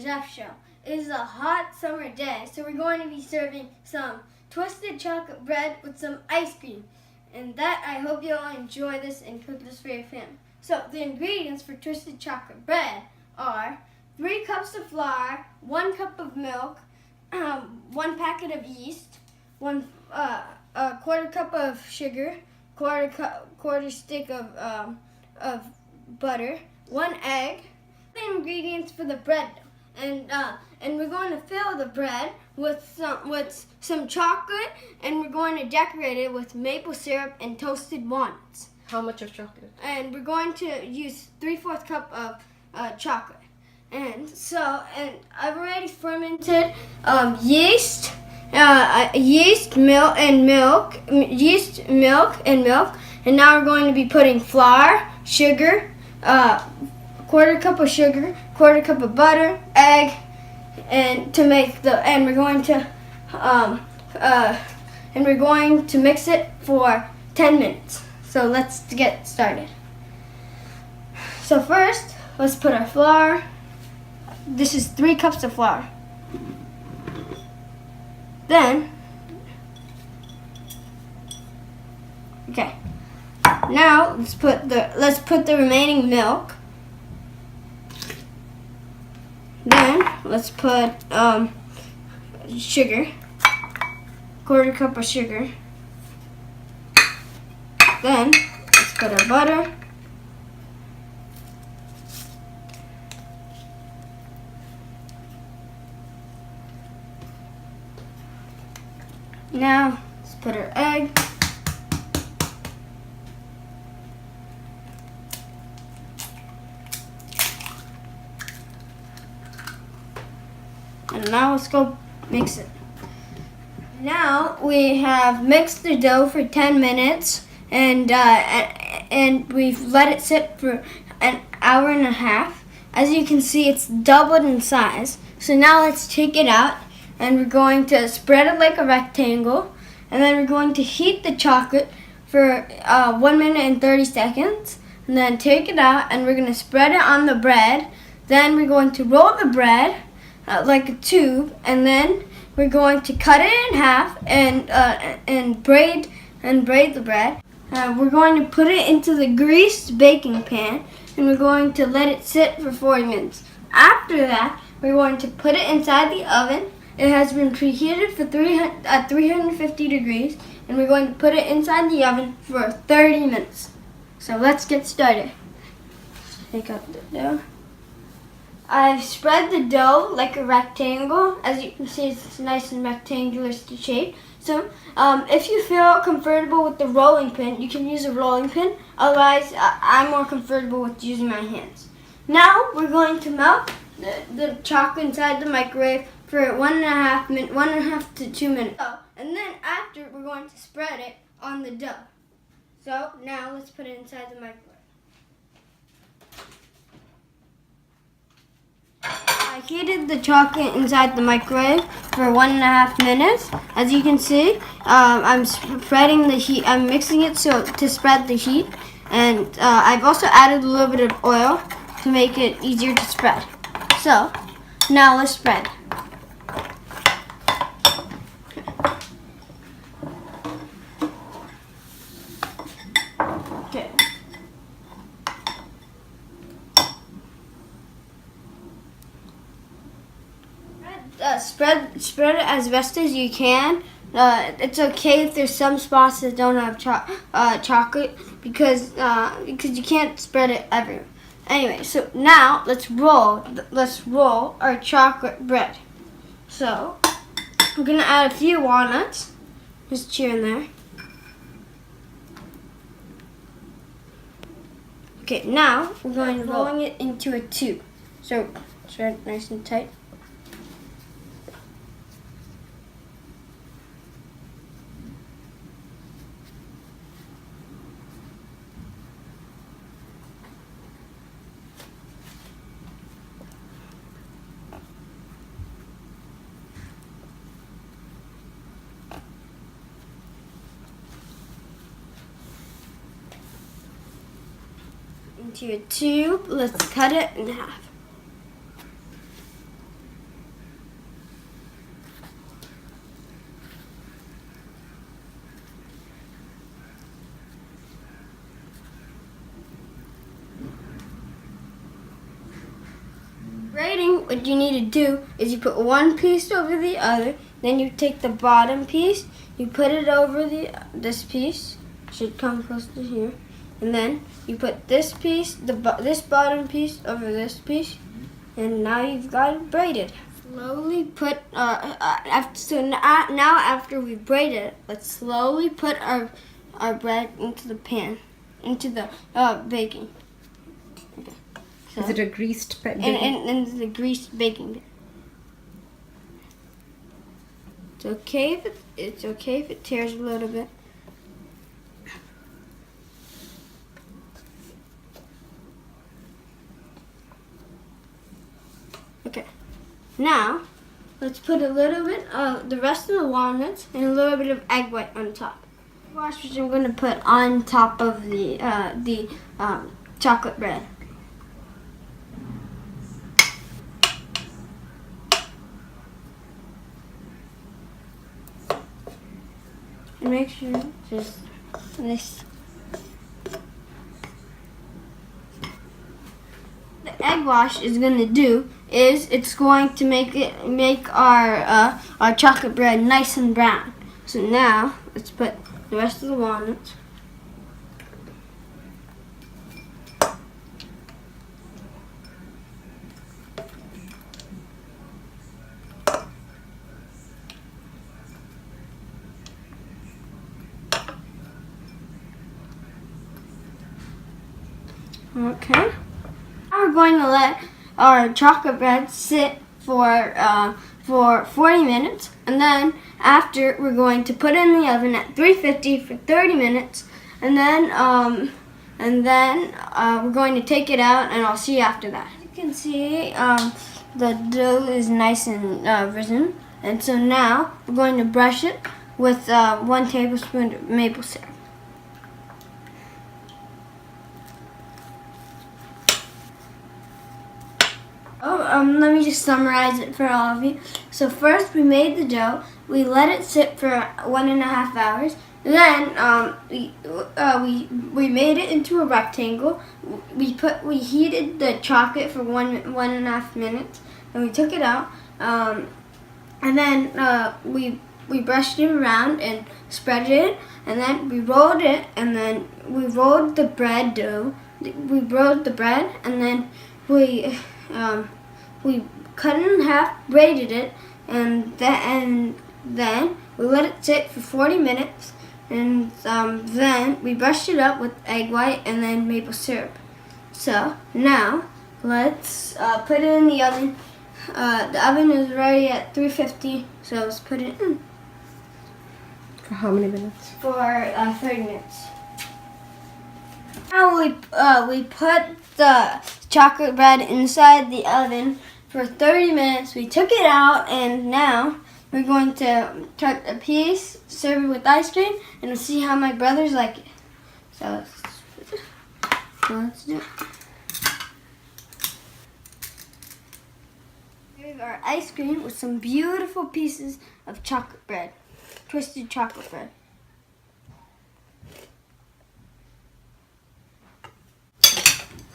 Jeff Show. It is a hot summer day, so we're going to be serving some twisted chocolate bread with some ice cream. And that, I hope you all enjoy this and cook this for your family. So the ingredients for twisted chocolate bread are 3 cups of flour, 1 cup of milk, 1 packet of yeast, a quarter cup of sugar, quarter stick of butter, 1 egg. The ingredients for the bread dough, and we're going to fill the bread with some chocolate, and we're going to decorate it with maple syrup and toasted walnuts. How much of chocolate? And we're going to use 3/4 cup of chocolate. And I've already fermented yeast, milk, and now we're going to be putting flour, sugar, quarter cup of sugar, quarter cup of butter, egg, and we're going to mix it for 10 minutes. So let's get started. So first, let's put our flour. This is 3 cups of flour. Then, okay. Now let's put the remaining milk. Then let's put sugar, quarter cup of sugar. Then let's put our butter. Now let's put our egg. And now let's go mix it. Now we have mixed the dough for 10 minutes, and we've let it sit for an hour and a half. As you can see, it's doubled in size. So now let's take it out, and we're going to spread it like a rectangle, and then we're going to heat the chocolate for 1 minute and 30 seconds, and then take it out, and we're going to spread it on the bread. Then we're going to roll the bread like a tube, and then we're going to cut it in half and braid the bread. We're going to put it into the greased baking pan, and we're going to let it sit for 40 minutes. After that, we're going to put it inside the oven. It has been preheated for 350 degrees, and we're going to put it inside the oven for 30 minutes. So let's get started. Take out the dough. I've spread the dough like a rectangle. As you can see, it's nice and rectangular shape. So if you feel comfortable with the rolling pin, you can use a rolling pin. Otherwise, I'm more comfortable with using my hands. Now we're going to melt the chocolate inside the microwave for 1.5 to 2 minutes. And then after, we're going to spread it on the dough. So now let's put it inside the microwave. I heated the chocolate inside the microwave for 1.5 minutes. As you can see, I'm spreading the heat. I'm mixing it to spread the heat, and I've also added a little bit of oil to make it easier to spread. So now let's spread. Okay. Spread it as best as you can. It's okay if there's some spots that don't have chocolate because you can't spread it everywhere. Anyway, so now let's roll our chocolate bread. So we're gonna add a few walnuts, just here and there. Okay, now we're going to rolling it into a tube. So spread it nice and tight. into a tube. Let's cut it in half. Braiding, what you need to do is you put one piece over the other, then you take the bottom piece, you put it over this piece, should come close to here, and then you put this piece, this bottom piece over this piece, and now you've got it braided. Slowly put now after we braid it, let's slowly put our bread into the pan, into the baking. Okay. So, is it a greased pan? And the greased baking pan. It's okay if it tears a little bit. Okay. Now, let's put a little bit of the rest of the walnuts and a little bit of egg white on top. Wash, which I'm going to put on top of the chocolate bread. And make sure just this. The egg wash is going to do is it's going to make our chocolate bread nice and brown. So now let's put the rest of the walnuts. Okay. Now we're going to let our chocolate bread sit for 40 minutes, and then after we're going to put it in the oven at 350 for 30 minutes, and then we're going to take it out, and I'll see you after that. You can see the dough is nice and risen, and so now we're going to brush it with 1 tablespoon of maple syrup. Let me just summarize it for all of you. So first we made the dough. We let it sit for 1.5 hours. Then we made it into a rectangle. We heated the chocolate for 1.5 minutes, and we took it out. And then we brushed it around and spread it, and then we rolled it, and then we rolled the bread dough. We rolled the bread, and then we cut it in half, braided it, and then we let it sit for 40 minutes, and then we brushed it up with egg white and then maple syrup. So now let's put it in the oven. The oven is ready at 350, so let's put it in. For how many minutes? For 30 minutes. Now we put the chocolate bread inside the oven for 30 minutes. We took it out, and now we're going to cut a piece, serve it with ice cream, and we'll see how my brothers like it. So let's do it. Here's our ice cream with some beautiful pieces of chocolate bread, twisted chocolate bread.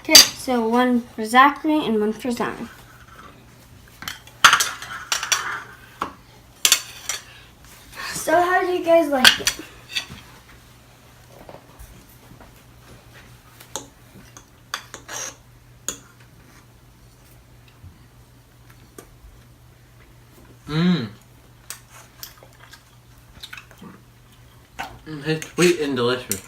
Okay, so 1 for Zachary and 1 for Zion. So how do you guys like it? It's sweet and delicious.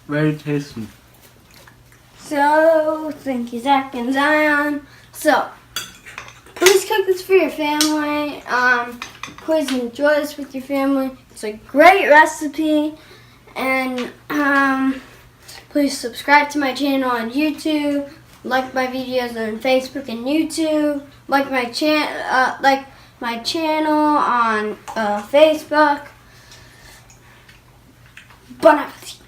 Very tasty. So, thank you, Zach and Zion. So, please cook this for your family. Please enjoy this with your family. It's a great recipe. And please subscribe to my channel on YouTube. Like my videos on Facebook and YouTube. Like my channel on Facebook. Bon appetit.